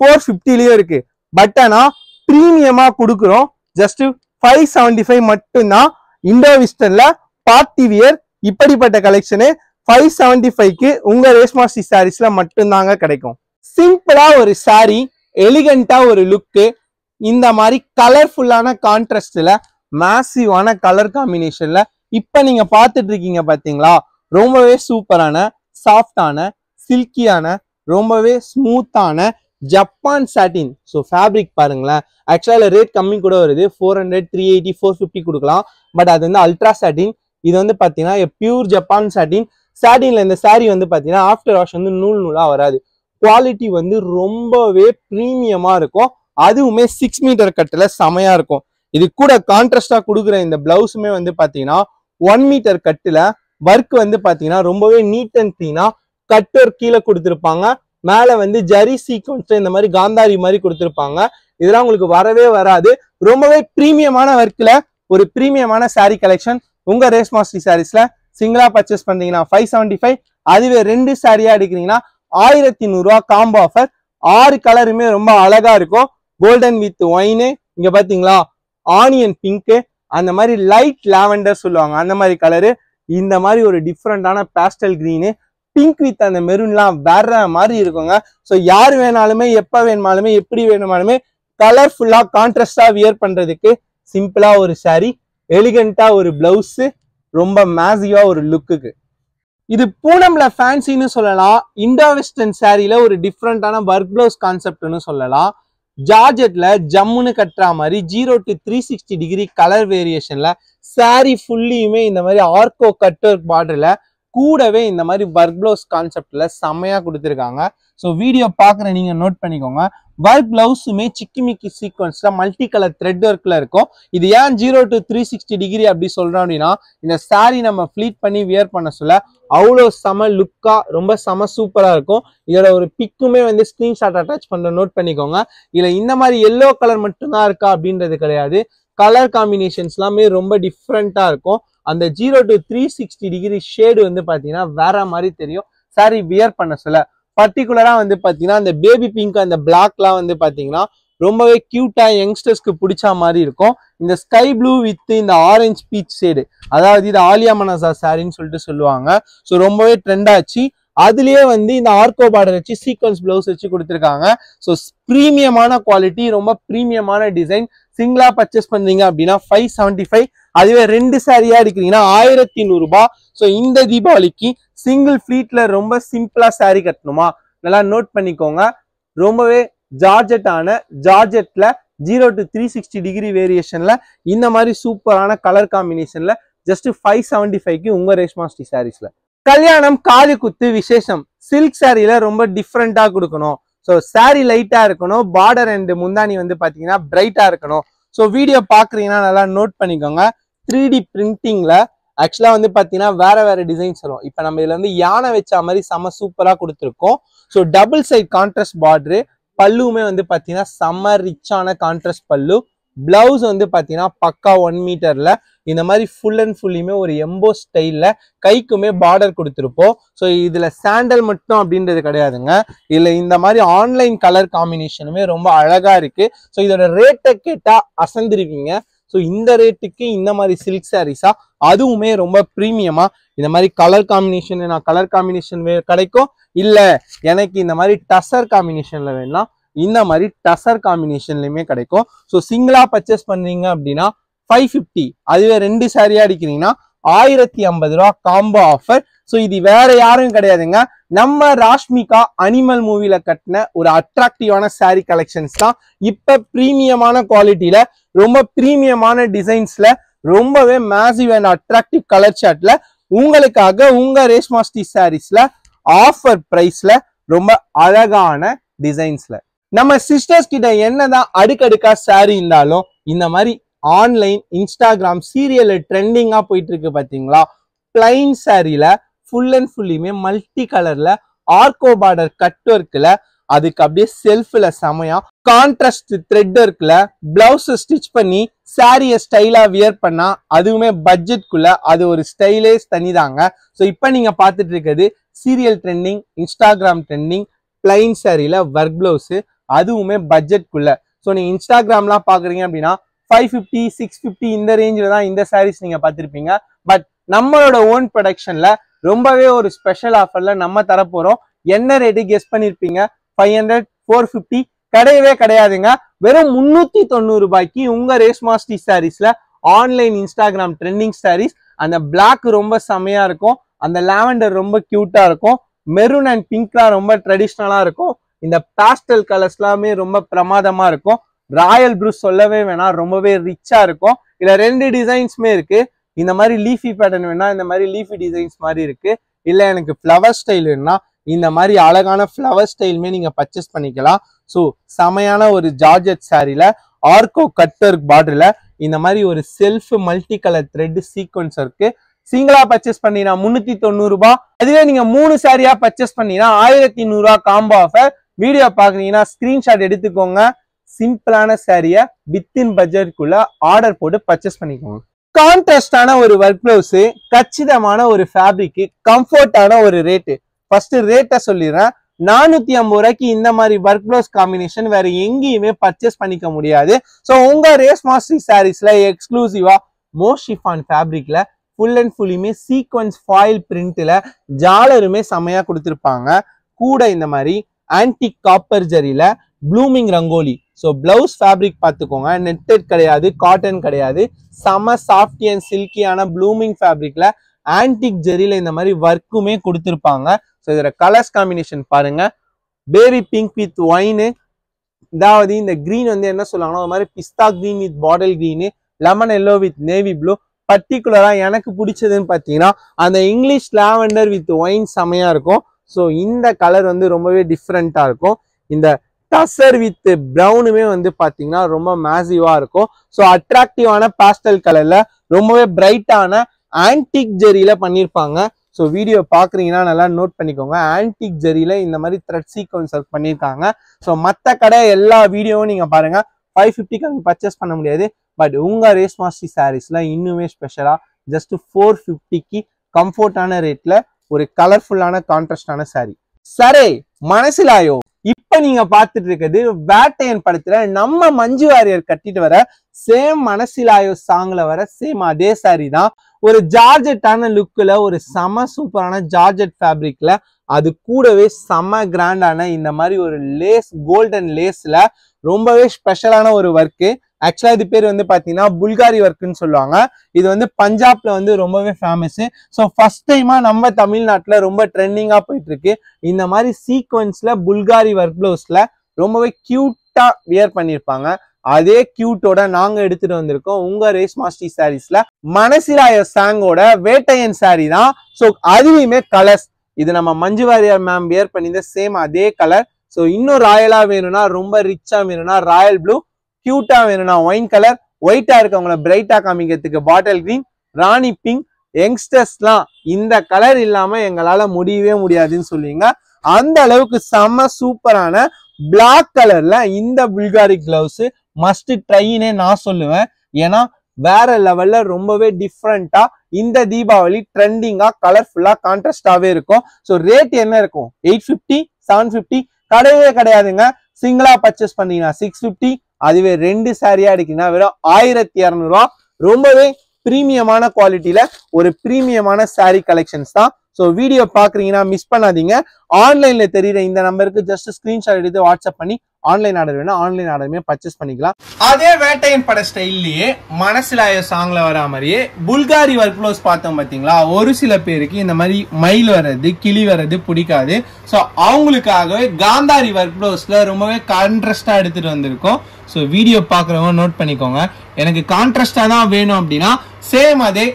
450லயும் இருக்கு. பட் ஆனா பிரீமியமா கொடுக்குறோம். ஜஸ்ட் 575 மட்டும்தான். இண்டோ வெஸ்டர்ன்ல பார்ட்டி வியர் இப்படிப்பட்ட கலெக்ஷனு 575க்கு உங்க ரேஸ்மாஸ்டி சாரீஸ்ல மட்டும்தாங்க கிடைக்கும். சிம்பிளா ஒரு சாரி, எலிகண்டா ஒரு லுக்கு, இந்த மாதிரி கலர்ஃபுல்லான கான்ட்ராஸ்ட்ல மேசிவான கலர் காம்பினேஷன்ல இப்ப நீங்க பாத்துட்டு இருக்கீங்க பாத்தீங்களா, ரொம்பவே சூப்பரான சாஃப்டான சில்கியான ரொம்பவே ஸ்மூத்தான ஜப்பான் சாட்டின். ஸோ ஃபேப்ரிக் பாருங்களேன், ஆக்சுவலா ரேட் கம்மி கூட வருது, 400 380 450 கொடுக்கலாம். பட் அது வந்து அல்ட்ரா சாட்டின். இது வந்து பாத்தீங்கன்னா பியூர் ஜப்பான் சாட்டின். சாட்டின்ல இந்த சாரி வந்து பாத்தீங்கன்னா ஆஃப்டர் வாஷ் வந்து நூல் நூலா வராது. குவாலிட்டி வந்து ரொம்பவே பிரீமியமா இருக்கும். அதுவுமே 6 மீட்டர் கட்டுல செமையா இருக்கும். இது கூட கான்ட்ராஸ்டா கொடுக்குற இந்த பிளவுஸுமே வந்து பாத்தீங்கன்னா 1 மீட்டர் கட்டுல ஒர்க் வந்து பாத்தீங்கன்னா ரொம்பவே நீட் அண்ட் கிளீனா கட் ஒர்க் கீழே கொடுத்துருப்பாங்க. மேல வந்து ஜரி சீக்வன்ஸ் இந்த மாதிரி காந்தாரி மாதிரி கொடுத்துருப்பாங்க. இதெல்லாம் உங்களுக்கு வரவே வராது. ரொம்பவே பிரீமியமான ஒர்க்ல ஒரு பிரீமியமான சாரி கலெக்ஷன் உங்க ரேஸ்மாஸ்டி சாரீஸ்ல. சிங்கிளா பர்ச்சேஸ் பண்றீங்கன்னா 575, அதுவே 2 சாரியா எடுக்கிறீங்கன்னா 1100 ரூபா காம்போ ஆஃபர். 6 கலருமே ரொம்ப அழகா இருக்கும். கோல்டன் வித் ஒயின், இங்க பாத்தீங்களா ஆனியன் பிங்க், அந்த மாதிரி லைட் லாவெண்டர் சொல்லுவாங்க அந்த மாதிரி கலரு, இந்த மாதிரி ஒரு டிஃப்ரெண்டான பாஸ்டல் கிரீனு, பிங்க் வித் அந்த மெரூன்லாம் வேற மாதிரி இருக்குங்க. ஸோ யார் வேணாலுமே எப்ப வேணுமாலுமே எப்படி வேணுமாலுமே கலர்ஃபுல்லா கான்ட்ராஸ்டா வியர் பண்றதுக்கு சிம்பிளா ஒரு சாரி, எலிகண்டா ஒரு பிளவுஸ், ரொம்ப மேசிவா ஒரு லுக்குக்கு. இது பூனம்ல ஃபேன்சின்னு சொல்லலாம். இண்டோ வெஸ்டர்ன் சாரியில ஒரு டிஃப்ரெண்டான ஒர்க் பிளவுஸ் கான்செப்ட்னு சொல்லலாம். ஜார்ஜெட்ல ஜம்முன்னு கட்டுற மாதிரி 0 to 360 டிகிரி கலர் வேரியேஷன்ல சாரி ஃபுல்லியுமே இந்த மாதிரி ஆர்கோ கட் ஒர்க் பார்டர்ல கூடவே இந்த மாதிரி ஒர்க் பிளவுஸ் கான்செப்ட்ல செம்மையா கொடுத்துருக்காங்க. ஸோ வீடியோ பார்க்குற நீங்க நோட் பண்ணிக்கோங்க. ஒர்க் பிளவுஸுமே சிக்கிமிக்கி சீக்வன்ஸ்ல மல்டி கலர் த்ரெட் ஒர்க்ல இருக்கும். இது ஏன் 0 to 360 டிகிரி அப்படி சொல்றோம் அப்படின்னா, இந்த சாரி நம்ம ஃபிளீட் பண்ணி வியர் பண்ண சொல்ல அவ்வளோ செம லுக்கா ரொம்ப செம சூப்பரா இருக்கும். இதோட ஒரு பிக்குமே வந்து ஸ்கிரீன்ஷாட் அட்டாச் பண்ற நோட் பண்ணிக்கோங்க. இதுல இந்த மாதிரி எல்லோ கலர் மட்டும்தான் இருக்கா அப்படின்றது கிடையாது. கலர் காம்பினேஷன்ஸ் எல்லாமே ரொம்ப டிஃப்ரெண்டா இருக்கும். அந்த 0 to 360 டிகிரி ஷேடு வந்து பாத்தீங்கன்னா வேற மாதிரி தெரியும் சாரி வியர் பண்ண சொல்ல. பர்டிகுலரா வந்து பாத்தீங்கன்னா அந்த பேபி பிங்க் அந்த பிளாக்லாம் வந்து பாத்தீங்கன்னா ரொம்பவே கியூட்டா யங்ஸ்டர்ஸ்க்கு பிடிச்ச மாதிரி இருக்கும். இந்த ஸ்கை ப்ளூ வித் இந்த ஆரஞ்சு பீச் ஷேடு, அதாவது இது ஆலியா மனசா சாரின்னு சொல்லிட்டு சொல்லுவாங்க. ஸோ ரொம்பவே ட்ரெண்ட் ஆச்சு. அதுலயே வந்து இந்த ஆர்கோ பார்டர் வச்சு சீக்வன்ஸ் பிளவுஸ் வச்சு கொடுத்துருக்காங்க. ஸோ ப்ரீமியமான குவாலிட்டி, ரொம்ப ப்ரீமியமான டிசைன். சிங்கிளா பர்ச்சேஸ் பண்றீங்க அப்படின்னா 575, அதுவே 2 சாரியா எடுக்கிறீங்கன்னா 1100 ரூபாய். ஸோ இந்த தீபாவளிக்கு சிங்கிள் ஃபிளீட்ல ரொம்ப சிம்பிளா சாரி கட்டணுமா, நல்லா நோட் பண்ணிக்கோங்க. ரொம்பவே ஜார்ஜெட்ல 0 to 360 டிகிரி வேரியேஷன்ல இந்த மாதிரி சூப்பரான கலர் காம்பினேஷன்ல ஜஸ்ட் 575க்கு உங்க ரேஷ்மா ஸ்ரீ சாரீஸ்ல. கல்யாணம், காது குத்து, விசேஷம் சில்க் சாரியில ரொம்ப டிஃப்ரெண்டா கொடுக்கணும். ஸோ சாரி லைட்டா இருக்கணும், பார்டர் அண்ட் முந்தானி வந்து பாத்தீங்கன்னா பிரைட்டா இருக்கணும். ஸோ வீடியோ பாக்குறீங்கன்னா நல்லா நோட் பண்ணிக்கோங்க. 3D பிரிண்டிங்ல ஆக்சுவலா வந்து பாத்தீங்கன்னா வேற டிசைன்ஸ் வரும். இப்ப நம்ம இதுல வந்து யானை வச்ச மாதிரி செம சூப்பரா கொடுத்துருக்கோம். So double side contrast border, பல்லுமே வந்து பாத்தீங்கன்னா செம்ம ரிச்சான கான்ட்ராஸ்ட் பல்லு. பிளவுஸ் வந்து பாத்தீங்கன்னா பக்கா 1 மீட்டர்ல இந்த மாதிரி ஃபுல் அண்ட் ஃபுல்லுமே ஒரு எம்போ ஸ்டைல்ல கைக்குமே பார்டர் கொடுத்துருப்போம். ஸோ இதுல சாண்டல் மட்டும் அப்படின்றது கிடையாதுங்க, இதுல இந்த மாதிரி ஆன்லைன் கலர் காம்பினேஷனுமே ரொம்ப அழகா இருக்கு. ஸோ இதோட ரேட்டை கேட்டா அசந்திருவீங்க. ஸோ இந்த ரேட்டுக்கு இந்த மாதிரி சில்க் சாரீஸா, அதுவுமே ரொம்ப ப்ரீமியமா இந்த மாதிரி கலர் காம்பினேஷன், நான் கலர் காம்பினேஷன் கிடைக்கும், இல்ல எனக்கு இந்த மாதிரி டசர் காம்பினேஷன்ல வேணா இந்த மாதிரி டசர் காம்பினேஷன்லயுமே கிடைக்கும். ஸோ சிங்கிளா பர்ச்சேஸ் பண்றீங்க அப்படின்னா 550, அதுவே 2 சாரியா அடிக்கிறீங்கன்னா 1050 ரூபா காம்போ ஆஃபர். ஸோ இது வேற யாரும் கிடையாதுங்க, நம்ம ராஷ்மிகா அனிமல் மூவில கட்டின ஒரு அட்ராக்டிவான சாரி கலெக்ஷன்ஸ் தான். இப்ப பிரீமியமான குவாலிட்டியில ரொம்ப பிரீமியமான டிசைன்ஸ்ல ரொம்பவே மேசிவ் அண்ட் அட்ராக்டிவ் கலர் சார்ட்ல உங்களுக்காக உங்க ரேஷ்மா ஸ்ரீ சாரீஸ்ல ஆஃபர் பிரைஸ்ல ரொம்ப அழகான டிசைன்ஸ்ல. நம்ம சிஸ்டர்ஸ் கிட்ட என்னதான் அடுக்கடுக்கா சாரி இருந்தாலும் இந்த மாதிரி ஆன்லைன் இன்ஸ்டாகிராம் சீரியல் ட்ரெண்டிங்கா போயிட்டு இருக்கு பாத்தீங்களா, பிளைன் சாரியில ஃபுல் அண்ட் ஃபுல்லுமே மல்டி கலர்ல ஆர்கோ பார்டர் கட் ஒர்க்ல, அதுக்கு அப்படியே செல்ஃப்ல செமையா கான்ட்ராஸ்ட் த்ரெட் ஒர்க்ல பிளவுஸ் ஸ்டிச் பண்ணி சாரிய ஸ்டைலா வியர் பண்ணா அதுவுமே பட்ஜெட்குள்ள அது ஒரு ஸ்டைலே தனிதாங்க. ஸோ இப்போ நீங்க பார்த்துட்டு இருக்கிறது serial trending, Instagram trending plain சாரியில ஒர்க் பிளவுஸ், அதுவுமே பட்ஜெட்குள்ள. ஸோ நீங்க இன்ஸ்டாகிராம்லாம் பாக்குறீங்க அப்படின்னா 550, 650 இந்த ரேஞ்சில தான் இந்த சாரீஸ் நீங்க பார்த்திருப்பீங்க. பட் நம்மளோட ஓன் ப்ரொடக்ஷன்ல ரொம்பவே ஒரு ஸ்பெஷல் ஆஃபர்ல நம்ம தரப்போறோம். என்ன ரேட்டு கெஸ் பண்ணிருப்பீங்க? 500, 450 கிடையவே கிடையாதுங்க. வெறும் 390 ரூபாய்க்கு உங்க ரேஷ்மா ஸ்ரீ சாரீஸ்ல ஆன்லைன் இன்ஸ்டாகிராம் ட்ரெண்டிங் சாரீஸ். அந்த பிளாக் ரொம்ப செமையா இருக்கும், அந்த லாவெண்டர் ரொம்ப கியூட்டா இருக்கும், மெரூன் அண்ட் பிங்க்லாம் ரொம்ப ட்ரெடிஷ்னலா இருக்கும், இந்த பாஸ்டல் கலர்ஸ் எல்லாமே ரொம்ப பிரமாதமா இருக்கும். ராயல் ப்ளூ சொல்லவே வேணாம், ரொம்பவே ரிச்சா இருக்கும். இதுல 2 டிசைன்ஸ்மே இருக்கு. இந்த மாதிரி லீஃபி பேட்டர்ன் வேணா இந்த மாதிரி லீஃபி டிசைன்ஸ் மாதிரி இருக்கு, இல்ல எனக்கு ஃப்ளவர் ஸ்டைல் வேணும்னா இந்த மாதிரி அழகான ஃப்ளவர் ஸ்டைலுமே நீங்க பர்ச்சேஸ் பண்ணிக்கலாம். ஸோ செமையான ஒரு ஜார்ஜெட் சாரில ஆர்கோ கட்டர் பார்டர்ல இந்த மாதிரி ஒரு self multi colour thread sequence இருக்கு. சிங்கிளா பர்ச்சேஸ் பண்ணினா 390 ரூபாய், அதுவே நீங்க 3 சாரியா பர்ச்சேஸ் பண்ணினா 1100 ரூபாய் காம்போ ஆஃபர். வீடியோ பாக்குறீங்கன்னா ஸ்கிரீன்ஷாட் எடுத்துக்கோங்க. சிம்பிளான சாரிய வித்தின் பட்ஜெட்குள்ள ஆர்டர் போட்டு பர்ச்சேஸ் பண்ணிக்கோங்க. கான்ட்ராஸ்டான ஒரு ஒர்க் பிளவுஸ், கச்சிதமான ஒரு ஃபேப்ரிக், கம்ஃபர்டான ஒரு ரேட்டு. ஃபர்ஸ்ட் ரேட்டை சொல்லிடுறேன். 450 ரூபாய்க்கு இந்த மாதிரி ஒர்க் பிளவுஸ் காம்பினேஷன் வேற எங்கேயுமே பர்ச்சேஸ் பண்ணிக்க முடியாது. ஸோ உங்க ரேஷ்மா ஸ்ரீ சாரீஸ்ல எக்ஸ்க்ளூசிவா மோஷிஃபான் ஃபேப்ரிக்ல ஃபுல் அண்ட் ஃபுல்லுமே சீக்வன்ஸ் ஃபாயில் பிரிண்ட்ல ஜாலருமே செமையா கொடுத்துருப்பாங்க. கூட இந்த மாதிரி ஆன்டிக் காப்பர் ஜரியில blooming rangoli. So blouse fabric பார்த்துக்கோங்க, நெட்டட் கிடையாது, காட்டன் கிடையாது, செம சாஃப்டி அண்ட் சில்கியான ப்ளூமிங் ஃபேப்ரிக்ல ஆன்டிக் ஜெரியில இந்த மாதிரி ஒர்க்குமே கொடுத்துருப்பாங்க. ஸோ இதோட கலர்ஸ் காம்பினேஷன் பாருங்க, பேபி பிங்க் வித் ஒயின், அதாவது இந்த கிரீன் வந்து என்ன சொல்லுவாங்கன்னா ஒரு மாதிரி pista green with bottle green, lemon yellow with navy blue, பர்டிகுலரா எனக்கு பிடிச்சதுன்னு பாத்தீங்கன்னா அந்த இங்கிலீஷ் லாவெண்டர் வித் ஒயின் செமையா இருக்கும். ஸோ இந்த கலர் வந்து ரொம்பவே டிஃப்ரெண்டா இருக்கும். இந்த டசர் வித் ப்ரௌனுமே வந்து பாத்தீங்கன்னா ரொம்ப மேசிவா இருக்கும். ஸோ அட்ராக்டிவான பாஸ்டல் கலர்ல ரொம்பவே பிரைட்டான ஆன்டிக் ஜெரியில பண்ணியிருப்பாங்க. ஸோ வீடியோ பாக்குறீங்கன்னா நல்லா நோட் பண்ணிக்கோங்க. ஆன்டிக் ஜெரியில இந்த மாதிரி த்ரெட் சீக்வன்ஸ் பண்ணியிருக்காங்க. ஸோ மற்ற கடை எல்லா வீடியோவும் நீங்க பாருங்க 550க்கு அங்கே பர்ச்சேஸ் பண்ண முடியாது. பட் உங்க ரேஸ் மாஸ்டி சாரீஸ்ல இன்னுமே ஸ்பெஷலா ஜஸ்ட் 450க்கு கம்ஃபர்டான ரேட்ல ஒரு கலர்ஃபுல்லான கான்ட்ராஸ்டான சாரி. சரே மனசிலாயோ இப்ப நீங்க பாத்துட்டு இருக்கிறது வேட்டையன் படத்துல நம்ம மஞ்சு வாரியர் கட்டிட்டு வர சேம் மனசிலாயோ சாங்ல வர சேம் அதே சாரி தான். ஒரு ஜார்ஜெட்டான லுக்ல ஒரு செம சூப்பரான ஜார்ஜெட் ஃபேப்ரிக்ல அது கூடவே செம கிராண்டான இந்த மாதிரி ஒரு லேஸ் கோல்டன் லேஸ்ல ரொம்பவே ஸ்பெஷலான ஒரு ஒர்க்கு. ஆக்சுவலா இது பேர் வந்து பாத்தீங்கன்னா புல்காரி ஒர்க்குன்னு சொல்லுவாங்க. இது வந்து பஞ்சாப்ல வந்து ரொம்பவே ஃபேமஸ். ஸோ ஃபர்ஸ்ட் டைமா நம்ம தமிழ்நாட்டுல ரொம்ப ட்ரெண்டிங்கா போயிட்டு இருக்கு. இந்த மாதிரி சீக்வன்ஸ்ல புல்காரி ஒர்க் பிளவுஸ்ல ரொம்பவே கியூட்டா வியர் பண்ணியிருப்பாங்க. அதே கியூட்டோட நாங்க எடுத்துட்டு வந்திருக்கோம் உங்க ரேஸ் மாஸ்டி சாரீஸ்ல மனசிலாய சாங்கோட வேட்டையன் சாரி தான். ஸோ அதுலயுமே கலர்ஸ் இது நம்ம மஞ்சு வாரியர் மேம் வியர் பண்ணியிருந்த சேம் அதே கலர். ஸோ இன்னும் ராயலா வேணும்னா ரொம்ப ரிச்சா வேணும்னா ராயல் ப்ளூ, கியூட்டா வேணும்னா ஒயின் கலர், ஒயிட்டா இருக்கவங்களை பிரைட்டா காமிக்கிறதுக்கு பாட்டில் கிரீன், ராணி பிங்க். யங்ஸ்டர்ஸ்லாம் இந்த கலர் இல்லாம எங்களால முடியவே முடியாதுன்னு சொல்லுவீங்க. அந்த அளவுக்கு செம்ம சூப்பரான பிளாக் கலர்ல இந்த புல்காரி கிளவுஸ் மஸ்ட் ட்ரைனே நான் சொல்லுவேன். ஏன்னா வேற லெவல்ல ரொம்பவே டிஃப்ரெண்டா இந்த தீபாவளி ட்ரெண்டிங்கா கலர்ஃபுல்லா கான்ட்ராஸ்டாவே இருக்கும். ஸோ ரேட் என்ன இருக்கும்? 850, 750 கிடையவே கிடையாதுங்க. சிங்கிளா பர்ச்சேஸ் பண்ணீங்கன்னா 650, அதுவே 2 சாரியா எடுக்கீங்கன்னா வெறும் 1200 ரூபா. ரொம்பவே பிரீமியமான குவாலிட்டியில ஒரு பிரீமியமான சாரி கலெக்ஷன்ஸ் தான். ஸோ வீடியோ பாக்குறீங்கன்னா மிஸ் பண்ணாதீங்க. ஆன்லைன்ல தெரியுற இந்த நம்பருக்கு ஜஸ்ட் ஸ்கிரீன்ஷாட் எடுத்து வாட்ஸ்அப் பண்ணி ஆன்லைன் ஆர்டர் வேணும் ஆன்லைன் ஆர்டருமே பர்ச்சேஸ் பண்ணிக்கலாம். அதே வேட்டையன் பட ஸ்டைல்லயே மனசிலாய சாங்ல வர மாதிரியே புல்காரி ஒர்க் ப்ளவுஸ் பார்த்தோம் பாத்தீங்களா. ஒரு சில பேருக்கு இந்த மாதிரி மயில் வர்றது கிளி வர்றது பிடிக்காது. ஸோ அவங்களுக்காகவே காந்தாரி ஒர்க் ப்ளவுஸ்ல ரொம்பவே கான்ட்ராஸ்டா எடுத்துட்டு வந்திருக்கோம். ஸோ வீடியோ பாக்குறவங்க நோட் பண்ணிக்கோங்க. எனக்கு கான்ட்ராஸ்டா தான் வேணும் அப்படின்னா சேம் அதே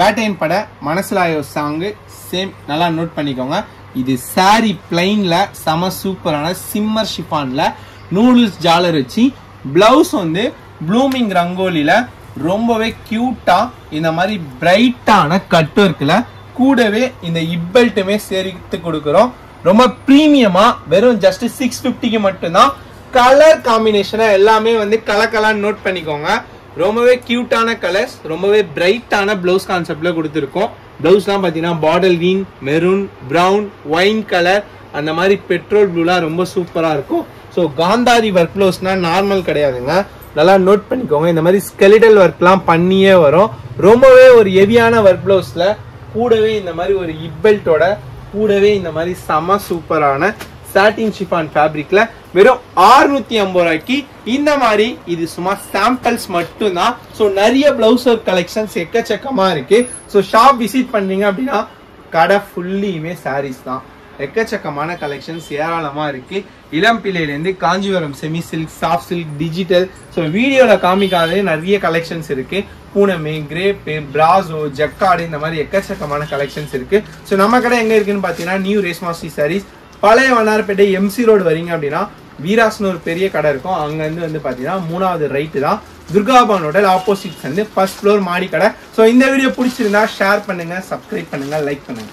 வேட்டையன் பட மனசிலாயோ சாங்கு சேம் நல்லா நோட் பண்ணிக்கோங்க. இது சாரி பிளைன்ல செம சூப்பரான சிம்மர் ஷிஃபான்ல நூடுல்ஸ் ஜாலர் வச்சு பிளவுஸ் வந்து ப்ளூமிங் ரங்கோலில ரொம்பவே கியூட்டா இந்த மாதிரி பிரைட்டான கட் ஒர்க்ல கூடவே இந்த இப்பெல்ட்டுமே சேர்த்து கொடுக்குறோம். ரொம்ப பிரீமியமா வெறும் ஜஸ்ட் 650க்கு மட்டும்தான். கலர் காம்பினேஷனை எல்லாமே வந்து கலக்கலான்னு நோட் பண்ணிக்கோங்க. ரொம்பவே கியூட்டான கலர்ஸ் ரொம்பவே பிரைட்டான பிளவுஸ் கான்செப்ட்ல கொடுத்துருக்கோம். பிளவுஸ்லாம் பார்த்தீங்கன்னா bottle green, maroon, brown, wine colour அந்த மாதிரி பெட்ரோல் ப்ளூலாம் ரொம்ப சூப்பராக இருக்கும். ஸோ காந்தாரி ஒர்க் பிளவுஸ்னா நார்மல் கிடையாதுங்க. நல்லா நோட் பண்ணிக்கோங்க. இந்த மாதிரி ஸ்கெலிட்டல் ஒர்க்லாம் பண்ணியே வரும். ரொம்பவே ஒரு ஹெவியான ஒர்க் பிளவுஸ்ல கூடவே இந்த மாதிரி ஒரு இப்பெல்ட்டோட கூடவே இந்த மாதிரி செம சூப்பரான சாட்டின் ஷிஃபான் ஃபேப்ரிக்ல வெறும் 650 ரூபாய்க்கு இந்த மாதிரி. இது சும்மா சாம்பிள்ஸ் மட்டும்தான். ஸோ நிறைய பிளவுஸ் ஒர்க் கலெக்ஷன்ஸ் எக்கச்சக்கமா இருக்கு. ஸோ ஷாப் விசிட் பண்ணீங்க அப்படின்னா கடை ஃபுல்லியுமே சாரீஸ் தான். எக்கச்சக்கமான கலெக்ஷன்ஸ் ஏராளமா இருக்கு. இளம் பிள்ளையிலேருந்து Kanchipuram semi silk, soft silk, digital. So வீடியோல காமிக்காதே நிறைய கலெக்ஷன்ஸ் இருக்கு. பூனமே, கிரேப்பு, பிராசோ, ஜக்காடு இந்த மாதிரி எக்கச்சக்கமான கலெக்ஷன்ஸ் இருக்கு. ஸோ நம்ம கடை எங்க இருக்குன்னு பாத்தீங்கன்னா நியூ ரேஸ் மாஸ்டி சாரீஸ் பழைய வண்ணாரப்பேட்டை எம்சி ரோடு வரீங்க அப்படின்னா வீராஸ்னு ஒரு பெரிய கடை இருக்கும். அங்க இருந்து வந்து பாத்தீங்கன்னா 3வது ரைட்டு தான். துர்காபான் ஹோட்டல் ஆப்போசிட் வந்து 1st ஃப்ளோர் மாடி கடை. ஸோ இந்த வீடியோ பிடிச்சிருந்தா ஷேர் பண்ணுங்க, சப்ஸ்கிரைப் பண்ணுங்க, லைக் பண்ணுங்க.